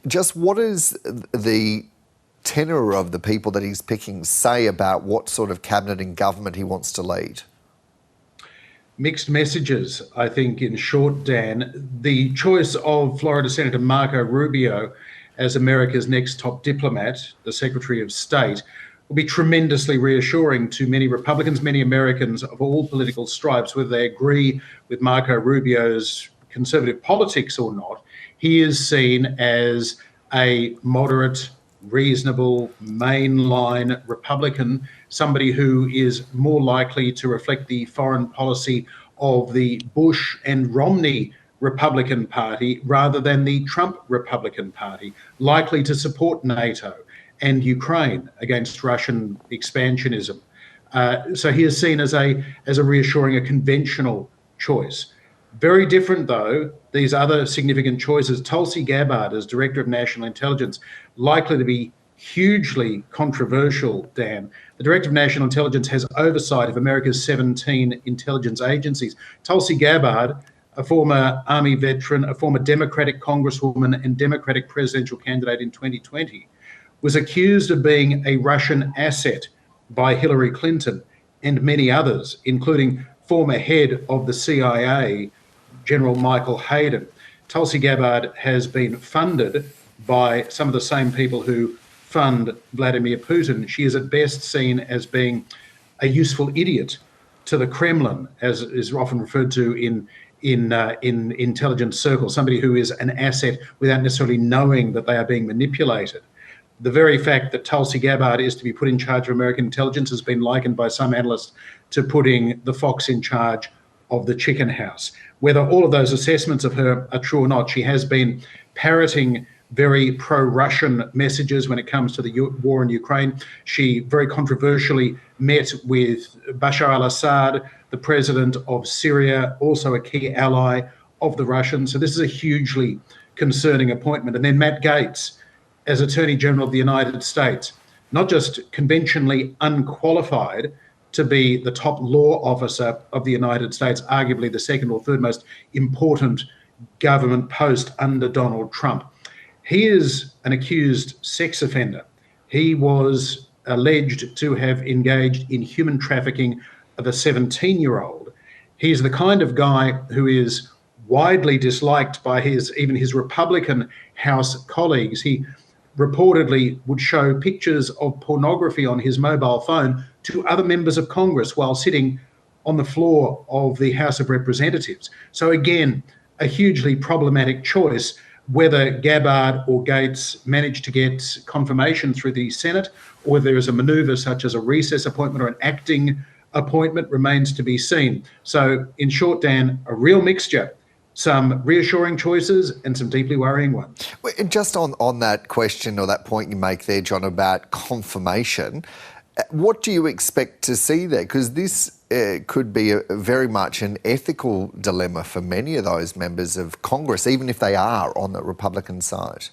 Just what does the tenor of the people that he's picking say about what sort of cabinet and government he wants to lead? Mixed messages, I think, in short, Dan. The choice of Florida Senator Marco Rubio as America's next top diplomat, the Secretary of State, will be tremendously reassuring to many Republicans, many Americans of all political stripes, whether they agree with Marco Rubio's conservative politics or not. He is seen as a moderate, reasonable, mainline Republican, somebody who is more likely to reflect the foreign policy of the Bush and Romney Republican Party rather than the Trump Republican Party, likely to support NATO and Ukraine against Russian expansionism. So he is seen as a reassuring, a conventional choice. Very different, though, these other significant choices. Tulsi Gabbard as Director of National Intelligence, likely to be hugely controversial, Dan. The Director of National Intelligence has oversight of America's 17 intelligence agencies. Tulsi Gabbard, a former Army veteran, a former Democratic Congresswoman and Democratic presidential candidate in 2020, was accused of being a Russian asset by Hillary Clinton and many others, including former head of the CIA, General Michael Hayden. Tulsi Gabbard has been funded by some of the same people who fund Vladimir Putin. She is at best seen as being a useful idiot to the Kremlin, as is often referred to in intelligence circles, somebody who is an asset without necessarily knowing that they are being manipulated. The very fact that Tulsi Gabbard is to be put in charge of American intelligence has been likened by some analysts to putting the fox in charge of the chicken house. Whether all of those assessments of her are true or not, she has been parroting very pro-Russian messages when it comes to the war in Ukraine. She very controversially met with Bashar al-Assad, the president of Syria, also a key ally of the Russians. So this is a hugely concerning appointment. And then Matt Gaetz as Attorney General of the United States, not just conventionally unqualified to be the top law officer of the United States, arguably the second or third most important government post under Donald Trump. He is an accused sex offender. He was alleged to have engaged in human trafficking of a 17-year-old. He's the kind of guy who is widely disliked by even his Republican House colleagues. He reportedly would show pictures of pornography on his mobile phone to other members of Congress while sitting on the floor of the House of Representatives. So again, a hugely problematic choice. Whether Gabbard or Gaetz manage to get confirmation through the Senate, or whether there is a manoeuvre such as a recess appointment or an acting appointment, remains to be seen. So in short, Dan, a real mixture. Some reassuring choices and some deeply worrying ones. Just on that question or that point you make there, John, about confirmation, what do you expect to see there? Because this could be very much an ethical dilemma for many of those members of Congress, even if they are on the Republican side.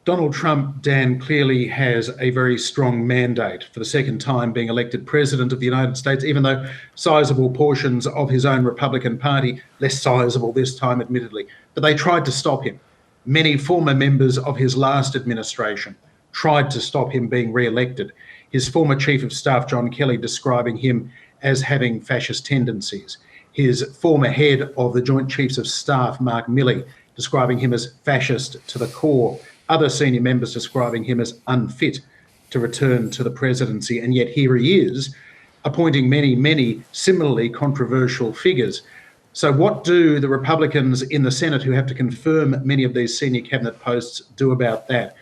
Donald Trump, Dan, clearly has a very strong mandate for the second time being elected president of the United States, even though sizable portions of his own Republican Party, less sizable this time, admittedly, but they tried to stop him. Many former members of his last administration tried to stop him being re-elected. His former Chief of Staff, John Kelly, describing him as having fascist tendencies. His former head of the Joint Chiefs of Staff, Mark Milley, describing him as fascist to the core. Other senior members describing him as unfit to return to the presidency. And yet here he is, appointing many similarly controversial figures. So what do the Republicans in the Senate who have to confirm many of these senior cabinet posts do about that?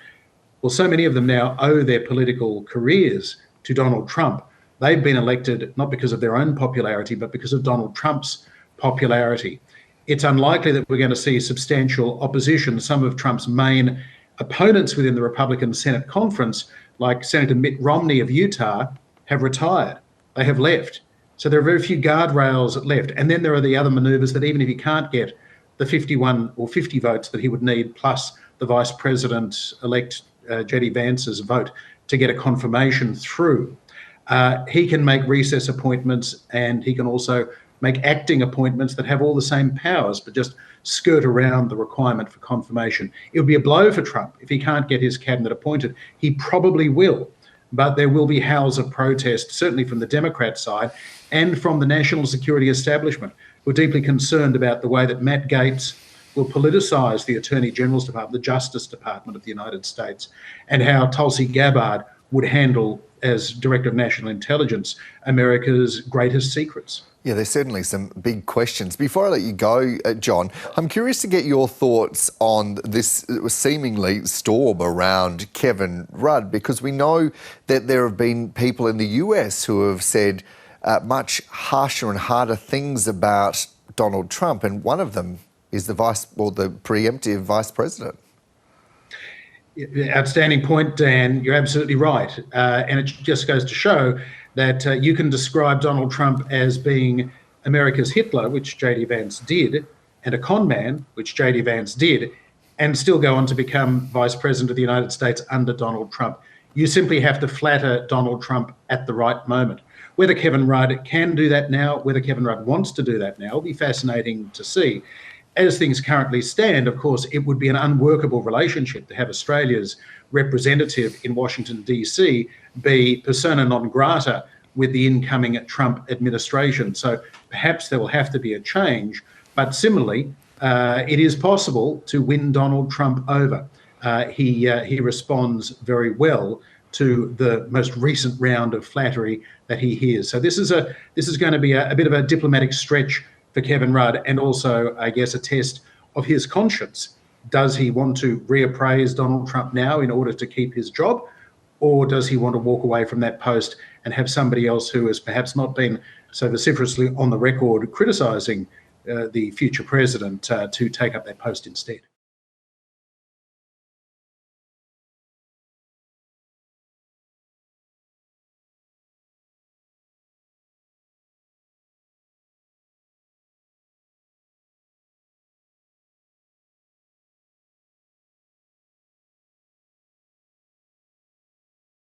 Well, so many of them now owe their political careers to Donald Trump. They've been elected not because of their own popularity, but because of Donald Trump's popularity. It's unlikely that we're going to see substantial opposition. Some of Trump's main opponents within the Republican Senate conference, like Senator Mitt Romney of Utah, have retired. They have left. So there are very few guardrails left. And then there are the other manoeuvres that even if he can't get the 51 or 50 votes that he would need, plus the Vice President-elect J.D. Vance's vote to get a confirmation through, he can make recess appointments, and he can also make acting appointments that have all the same powers, but just skirt around the requirement for confirmation. It would be a blow for Trump if he can't get his cabinet appointed. He probably will, but there will be howls of protest, certainly from the Democrat side and from the national security establishment, who are deeply concerned about the way that Matt Gaetz will politicise the Attorney General's Department, the Justice Department of the United States, and how Tulsi Gabbard would handle, as Director of National Intelligence, America's greatest secrets. Yeah, there's certainly some big questions. Before I let you go, John, I'm curious to get your thoughts on this seemingly storm around Kevin Rudd, because we know that there have been people in the US who have said much harsher and harder things about Donald Trump, and one of them is the preemptive vice president. Outstanding point, Dan. You're absolutely right. And it just goes to show that you can describe Donald Trump as being America's Hitler, which J.D. Vance did, and a con man, which J.D. Vance did, and still go on to become vice president of the United States under Donald Trump. You simply have to flatter Donald Trump at the right moment. Whether Kevin Rudd can do that now, whether Kevin Rudd wants to do that now, will be fascinating to see. As things currently stand, of course, it would be an unworkable relationship to have Australia's representative in Washington, D.C. be persona non grata with the incoming Trump administration. So perhaps there will have to be a change. But similarly, it is possible to win Donald Trump over. He responds very well to the most recent round of flattery that he hears. So this is going to be a bit of a diplomatic stretch for Kevin Rudd, and also, I guess, a test of his conscience. Does he want to reappraise Donald Trump now in order to keep his job, or does he want to walk away from that post and have somebody else who has perhaps not been so vociferously on the record criticising the future president to take up that post instead?